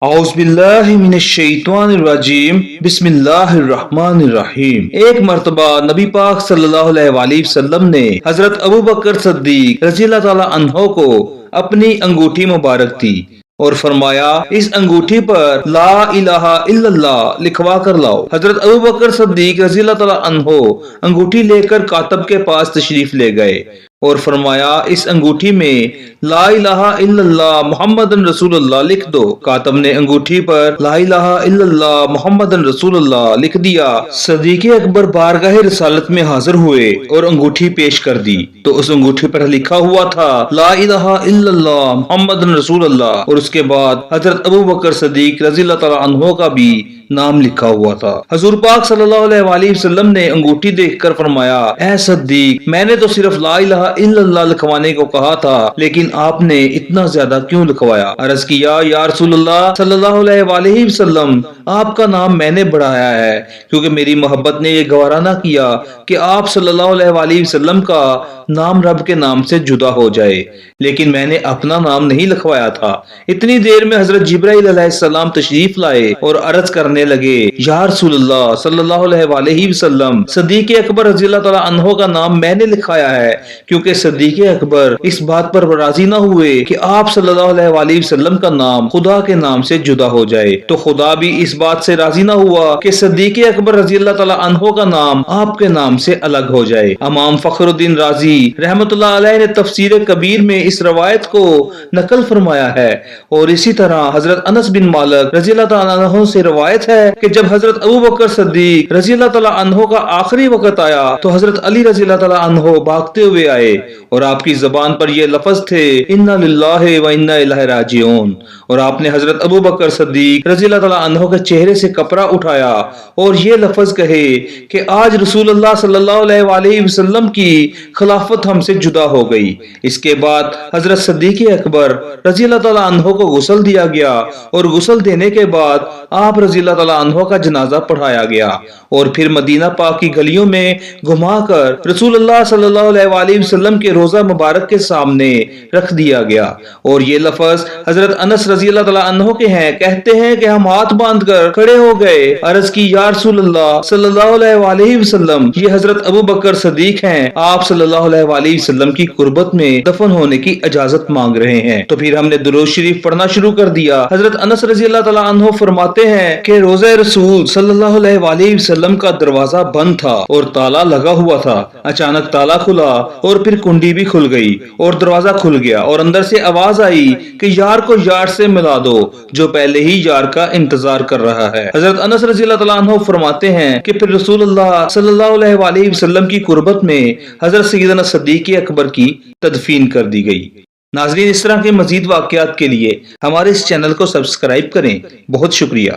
اعوذ باللہ من الشیطان الرجیم بسم اللہ الرحمن الرحیم۔ ایک مرتبہ نبی پاک صلی اللہ علیہ وسلم نے حضرت ابو بکر صدیق رضی اللہ تعالی عنہ کو اپنی انگوٹھی مبارک دی اور فرمایا اس انگوٹھی پر لا الہ الا اللہ لکھوا کر لاؤ۔ حضرت ابو بکر صدیق رضی اللہ تعالی عنہ انگوٹھی لے کر کاتب کے پاس تشریف لے گئے اور فرمایا اس انگوٹھی میں لا الہ الا اللہ محمد رسول اللہ لکھ دو۔ کاتب نے انگوٹھی پر لا الہ الا اللہ محمد رسول اللہ لکھ دیا۔ صدیق اکبر بارگاہ رسالت میں حاضر ہوئے اور انگوٹھی پیش کر دی تو اس انگوٹھی پر لکھا ہوا تھا لا الہ الا اللہ محمد رسول اللہ، اور اس کے بعد حضرت ابو بکر صدیق رضی اللہ تعالی عنہ کا بھی نام لکھا ہوا تھا۔ حضور پاک صلی اللہ علیہ وسلم نے انگوٹھی دیکھ کر فرمایا اے صدیق، میں نے تو صرف لا الہ الا اللہ لکھوانے کو کہا تھا، لیکن آپ نے اتنا زیادہ کیوں لکھوایا؟ عرض کیا یا رسول اللہ صلی اللہ علیہ وسلم، آپ کا نام میں نے بڑھایا ہے کیونکہ میری محبت نے یہ گوارا نہ کیا کہ آپ صلی اللہ علیہ وسلم کا نام رب کے نام سے جدا ہو جائے، لیکن میں نے اپنا نام نہیں لکھوایا تھا۔ اتنی دیر میں حضرت جبرائیل علیہ السلام تشریف لائے اور عرض کرنے لگے یا رسول اللہ صلی اللہ علیہ وسلم، صدیق اکبر رضی اللہ تعالی عنہ کا نام میں نے لکھایا ہے کیونکہ صدیق اکبر اس بات پر راضی نہ ہوئے کہ آپ صلی اللہ علیہ وسلم کا نام خدا کے نام سے جدا ہو جائے، تو خدا بھی اس بات سے راضی نہ ہوا کہ صدیق اکبر رضی اللہ تعالی عنہ کا نام آپ کے نام سے الگ ہو جائے۔ امام فخر الدین رازی رحمت اللہ علیہ نے تفسیر کبیر میں اس روایت کو نقل فرمایا ہے، اور اسی طرح حضرت انس بن مالک رضی اللہ تعالی عنہ سے روایت ہے کہ جب حضرت ابو بکر صدیق رضی اللہ تعالی عنہ کا آخری وقت آیا تو حضرت علی رضی اللہ تعالی عنہ بھاگتے ہوئے آئے اور آپ کی زبان پر یہ لفظ تھے انا للہ و انا الیہ راجعون، اور آپ نے حضرت ابو بکر صدیق رضی اللہ تعالی عنہ کے چہرے سے کپڑا اٹھایا اور یہ لفظ کہے کہ آج رسول اللہ صلی اللہ علیہ وسلم کی خلافت ہم سے جدا ہو گئی۔ اس کے بعد حضرت صدیق اکبر رضی اللہ تعالی عنہ کو غسل دیا گیا اور غسل دینے کے بعد آپ رضی اللہ تعالی عنہ کا جنازہ پڑھایا گیا اور پھر مدینہ پاک کی گلیوں میں گھما کر رسول اللہ صلی اللہ علیہ وسلم کے روضہ مبارک کے سامنے رکھ دیا گیا، اور یہ لفظ حضرت انس رضی اللہ تعالی عنہ کے ہیں، کہتے ہیں کہ ہم ہاتھ باندھ کر کھڑے ہو گئے، عرض کی یا رسول اللہ صلی اللہ علیہ وسلم، یہ حضرت ابو بکر صدیق ہیں، آپ صلی اللہ علیہ وسلم کی قربت میں دفن ہونے کی اجازت مانگ رہے ہیں۔ تو پھر ہم نے درود شریف پڑھنا شروع کر دیا۔ حضرت انس رضی اللہ تعالی عنہ فرماتے ہیں کہ روضہ رسول صلی اللہ علیہ وسلم کا دروازہ بند تھا اور تالا لگا ہوا تھا، اچانک تالا کھلا اور پھر کنڈی بھی کھل گئی اور دروازہ کھل گیا اور اندر سے آواز آئی کہ یار کو یار سے ملا دو جو پہلے ہی یار کا انتظار کر رہا ہے۔ حضرت انس رضی اللہ تعالی عنہ فرماتے ہیں کہ پھر رسول اللہ صلی اللہ علیہ وسلم کی قربت میں حضرت سیدنا صدیق اکبر کی تدفین کر دی گئی۔ ناظرین، اس طرح کے مزید واقعات کے لیے ہمارے اس چینل کو سبسکرائب کریں۔ بہت شکریہ۔